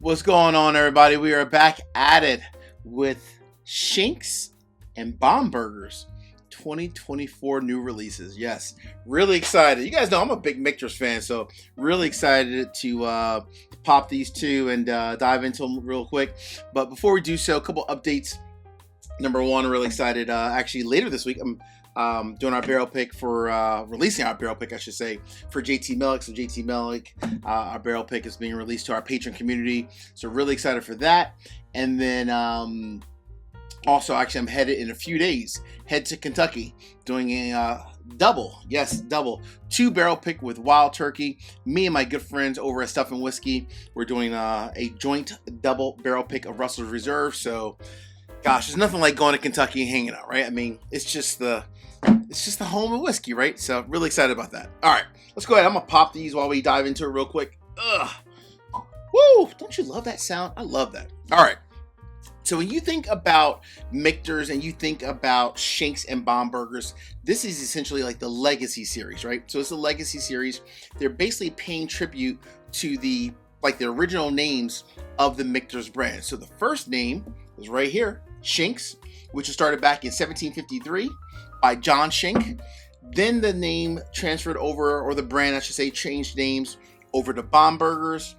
What's going on, everybody? We are back at it with Shanks and Bomberger's 2024 new releases. Yes, really excited. You guys know I'm a big Michter's fan, so really excited to pop these two and dive into them real quick. But before we do so, a couple updates. Number one, really excited. Actually, later this week, I'm doing our barrel pick for releasing our barrel pick, I should say, for JT Mellick. So JT Mellick, our barrel pick is being released to our Patron community. So really excited for that. And then also, actually, I'm headed in a few days, head to Kentucky, doing a double, 2 barrel pick with Wild Turkey. Me and my good friends over at Stuff and Whiskey, we're doing a joint double barrel pick of Russell's Reserve. So, gosh, there's nothing like going to Kentucky and hanging out, right? I mean, it's just the home of whiskey, right? So really excited about that. All right, let's go ahead. I'm gonna pop these while we dive into it real quick. Ugh. Woo! Don't you love that sound? I love that. All right. So when you think about Michter's and you think about Shanks and Bombergers, this is essentially like the Legacy series, right? So it's the Legacy series. They're basically paying tribute to the original names of the Michter's brand. So the first name is right here, Shanks, which was started back in 1753 by John Shenk. Then the name transferred over, or the brand, I should say, changed names over to Bombergers.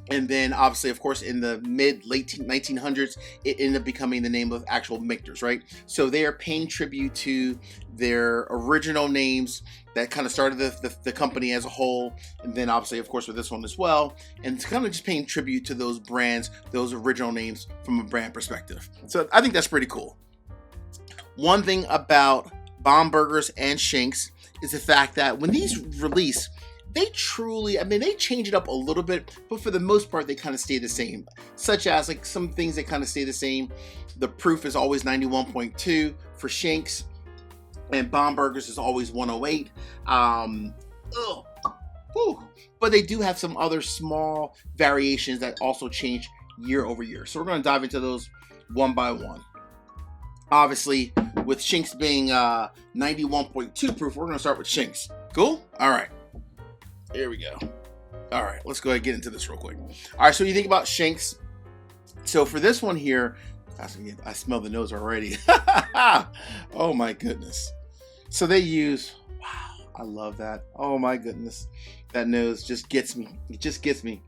And then, obviously, of course, in the late 1900s, it ended up becoming the name of actual Michter's, right? So they are paying tribute to their original names that kind of started the company as a whole. And then, obviously, of course, with this one as well. And it's kind of just paying tribute to those brands, those original names from a brand perspective. So I think that's pretty cool. One thing about Bombergers and Shanks is the fact that when these release, they change it up a little bit, but for the most part, they kind of stay the same. Such as like some things that kind of stay the same. The proof is always 91.2 for Shanks, and Bombergers is always 108. But they do have some other small variations that also change year over year. So we're going to dive into those one by one. Obviously, with Shanks being 91.2 proof, we're going to start with Shanks. Cool? All right. Here we go. All right, let's go ahead and get into this real quick. All right, so you think about Shanks. So for this one here, I smell the nose already. Oh my goodness. So they use, wow, I love that. Oh my goodness. That nose just gets me. It just gets me.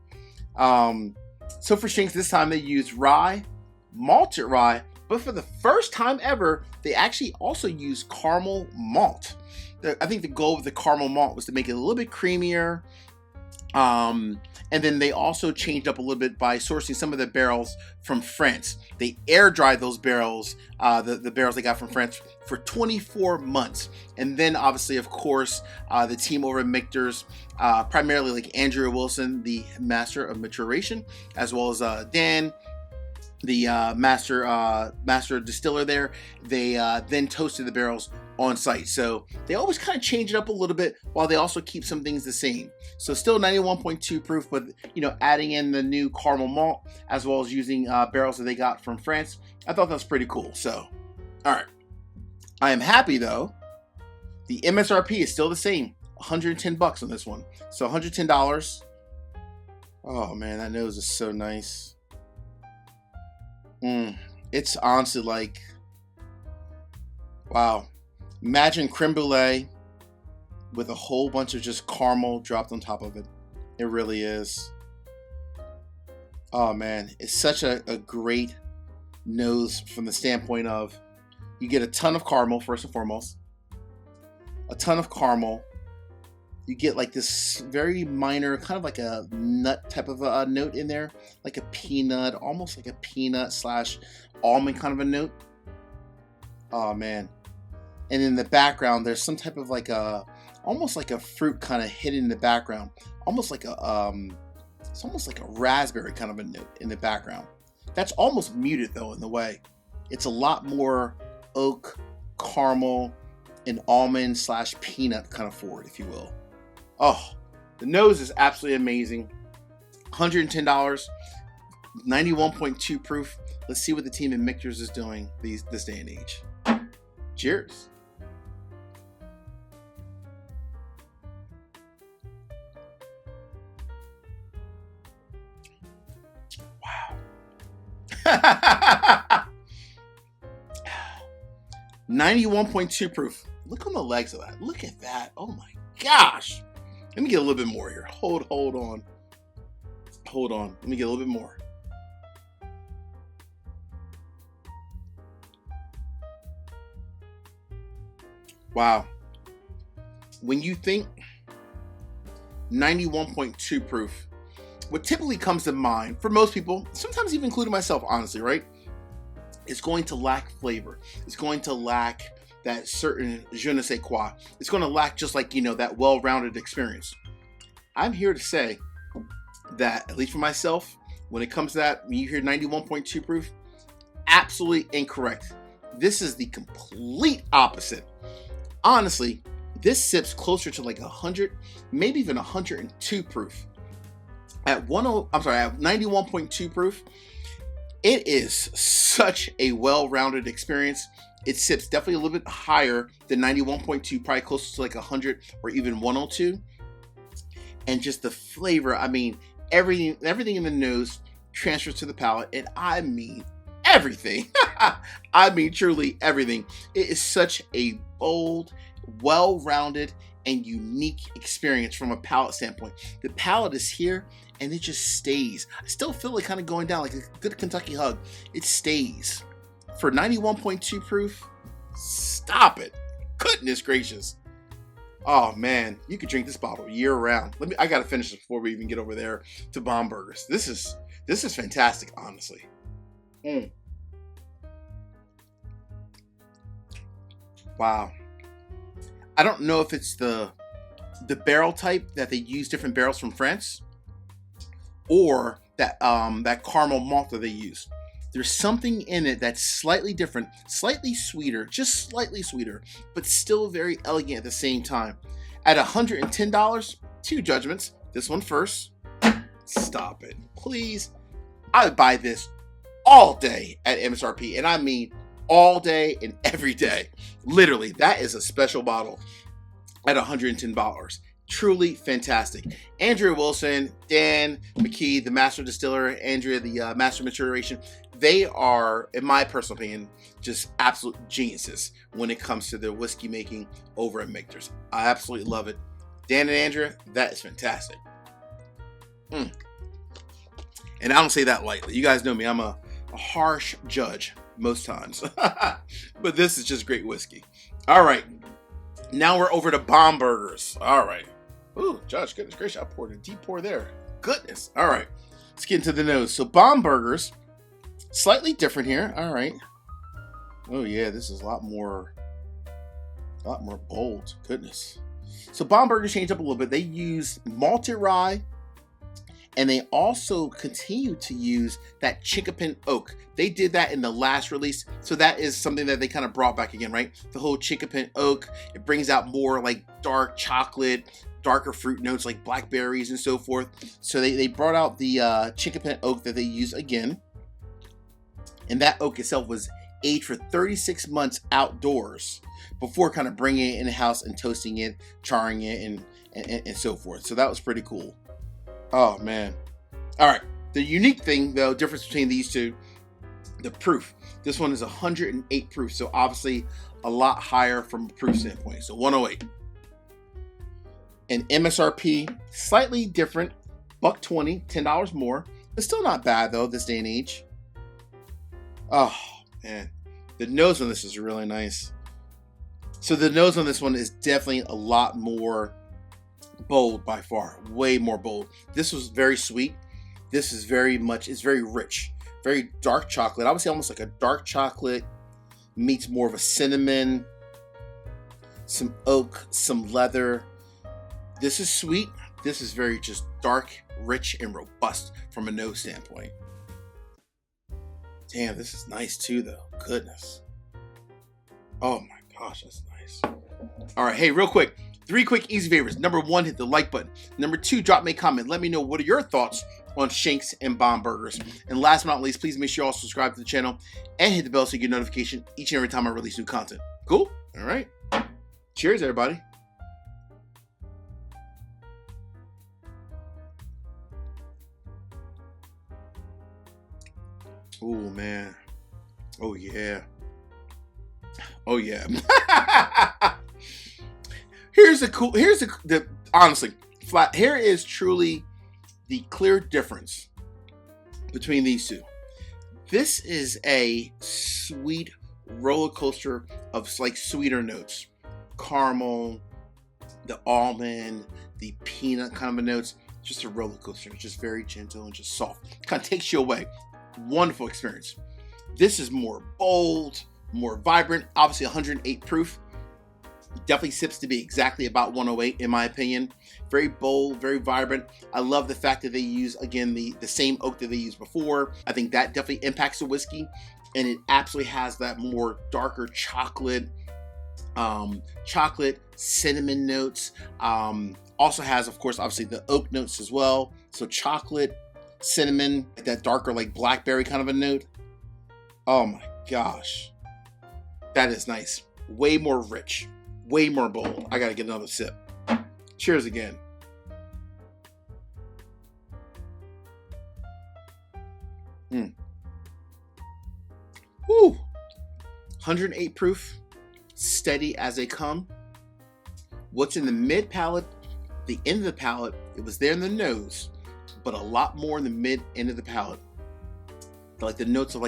So for Shanks, this time they use rye, malted rye, but for the first time ever, they actually also use caramel malt. I think the goal with the caramel malt was to make it a little bit creamier. And then they also changed up a little bit by sourcing some of the barrels from France. They air dried those barrels, the barrels they got from France, for 24 months. And then obviously, of course, the team over at Michter's, primarily like Andrew Wilson, the master of maturation, as well as Dan, the master distiller there. They then toasted the barrels on site. So they always kind of change it up a little bit while they also keep some things the same. So still 91.2 proof, but adding in the new caramel malt as well as using barrels that they got from France. I thought that was pretty cool. So, all right. I am happy though. The MSRP is still the same, $110 on this one. So $110. Oh man, that nose is so nice. It's honestly like, wow. Imagine creme brulee with a whole bunch of just caramel dropped on top of it. It really is. Oh man, it's such a great nose from the standpoint of you get a ton of caramel, first and foremost. A ton of caramel. You get like this very minor, kind of like a nut type of a note in there. Like a peanut, almost like a peanut / almond kind of a note. Oh man. And in the background, there's some type of like almost like a fruit kind of hidden in the background. Almost like it's almost like a raspberry kind of a note in the background. That's almost muted though in the way. It's a lot more oak, caramel, and almond / peanut kind of forward, if you will. Oh, the nose is absolutely amazing. $110, 91.2 proof. Let's see what the team in Michter's is doing this day and age. Cheers. 91.2 proof. Look on the legs of that. Look at that. Oh my gosh. Let me get a little bit more here. Hold on. Hold on. Let me get a little bit more. Wow. When you think 91.2 proof, what typically comes to mind for most people, sometimes even including myself, honestly, right? It's going to lack flavor. It's going to lack that certain je ne sais quoi. It's going to lack just like, that well-rounded experience. I'm here to say that, at least for myself, when it comes to that, when you hear 91.2 proof, absolutely incorrect. This is the complete opposite. Honestly, this sips closer to like 100, maybe even 102 proof. At 91.2 proof, it is such a well-rounded experience. It sips definitely a little bit higher than 91.2, probably closer to like 100 or even 102. And just the flavor, I mean, everything in the nose transfers to the palate, and I mean everything. I mean truly everything. It is such a bold, well-rounded, and unique experience from a palate standpoint. The palate is here and it just stays. I still feel it kind of going down like a good Kentucky hug. It stays. For 91.2 proof, stop it. Goodness gracious. Oh man, you could drink this bottle year round. I gotta finish this before we even get over there to Bombergers. This is fantastic, honestly. Wow. I don't know if it's the barrel type that they use different barrels from France, or that caramel malt that they use. There's something in it that's slightly different, slightly sweeter, just slightly sweeter, but still very elegant at the same time. At $110, two judgments. This one first. Stop it, please. I would buy this all day at MSRP, and I mean all day and every day. Literally, that is a special bottle at $110. Truly fantastic. Andrea Wilson, Dan McKee, the master distiller, Andrea, the master maturation. They are, in my personal opinion, just absolute geniuses when it comes to their whiskey making over at Michter's. I absolutely love it. Dan and Andrea, that is fantastic. And I don't say that lightly. You guys know me. I'm a harsh judge most times. But this is just great whiskey. All right. Now we're over to Bombergers. All right. Ooh, Judge, goodness gracious. I poured a deep pour there. Goodness. All right. Let's get into the nose. So Bombergers, slightly different here. All right. Oh yeah, this is a lot more bold. Goodness. So Bombergers changed up a little bit. They use malted rye, and they also continue to use that chinkapin oak. They did that in the last release, so that is something that they kind of brought back again, right? The whole chinkapin oak, it brings out more like dark chocolate, darker fruit notes like blackberries and so forth. So they brought out the chinkapin oak that they use again. And that oak itself was aged for 36 months outdoors before kind of bringing it in-house and toasting it, charring it, and so forth. So that was pretty cool. Oh, man. All right. The unique thing, though, difference between these two, the proof. This one is 108 proof, so obviously a lot higher from a proof standpoint. So 108. And MSRP, slightly different, $120, $10 more. But still not bad, though, this day and age. Oh, man. The nose on this is really nice. So the nose on this one is definitely a lot more bold by far. Way more bold. This was very sweet. This is it's very rich. Very dark chocolate. I would say almost like a dark chocolate meets more of a cinnamon, some oak, some leather. This is sweet. This is very just dark, rich, and robust from a nose standpoint. Damn, this is nice too, though. Goodness. Oh my gosh, that's nice. All right, hey, real quick. 3 quick, easy favors. Number 1, hit the like button. Number 2, drop me a comment. Let me know what are your thoughts on Shanks and Bombergers. And last but not least, please make sure you all subscribe to the channel and hit the bell so you get notification each and every time I release new content. Cool? All right. Cheers, everybody. Oh man. Oh yeah. Oh yeah. Honestly, flat, here is truly the clear difference between these two. This is a sweet roller coaster of like sweeter notes. Caramel, the almond, the peanut kind of notes. Just a roller coaster. It's just very gentle and just soft. Kind of takes you away. Wonderful experience. This is more bold, more vibrant. Obviously 108 proof. Definitely sips to be exactly about 108 in my opinion. Very bold, very vibrant. I love the fact that they use, again, the same oak that they used before. I think that definitely impacts the whiskey, and it absolutely has that more darker chocolate cinnamon notes. Also has, of course, obviously the oak notes as well. So chocolate, cinnamon, that darker like blackberry kind of a note. Oh my gosh, that is nice. Way more rich. Way more bold. I gotta get another sip. Cheers again. Woo! 108 proof, steady as they come. What's in the mid palate, the end of the palate, it was there in the nose, but a lot more in the mid end of the palate. Like the notes of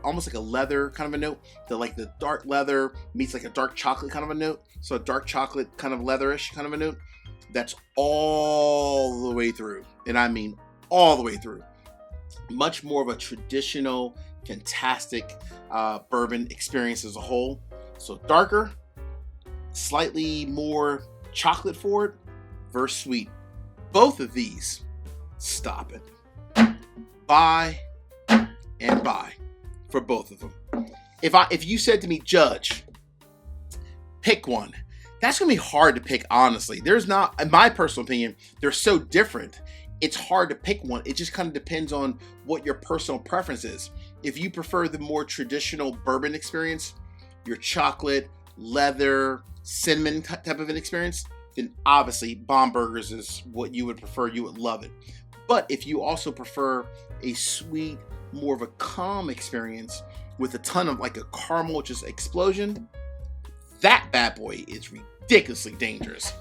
almost like a leather kind of a note. Like the dark leather meets like a dark chocolate kind of a note. So a dark chocolate kind of leatherish kind of a note. That's all the way through. And I mean all the way through. Much more of a traditional, fantastic bourbon experience as a whole. So darker, slightly more chocolate forward versus sweet. Both of these, stop it. Buy and buy for both of them. If you said to me, Judge, pick one, that's gonna be hard to pick, honestly. There's not, in my personal opinion, they're so different. It's hard to pick one. It just kind of depends on what your personal preference is. If you prefer the more traditional bourbon experience, your chocolate, leather, cinnamon type of an experience, then obviously Bomberger's is what you would prefer. You would love it. But if you also prefer a sweet, more of a calm experience with a ton of like a caramel just explosion, that bad boy is ridiculously dangerous.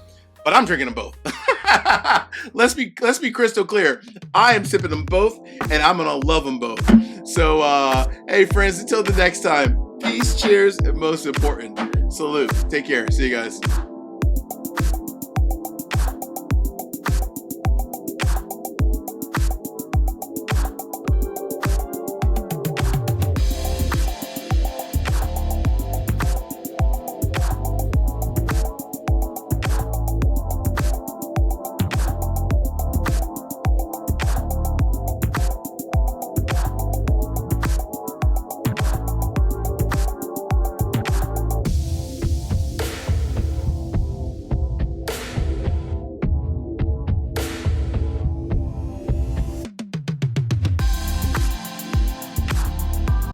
But I'm drinking them both. Let's be crystal clear. I am sipping them both, and I'm gonna love them both. So, hey friends, until the next time, peace, cheers, and most important, salute. Take care. See you guys.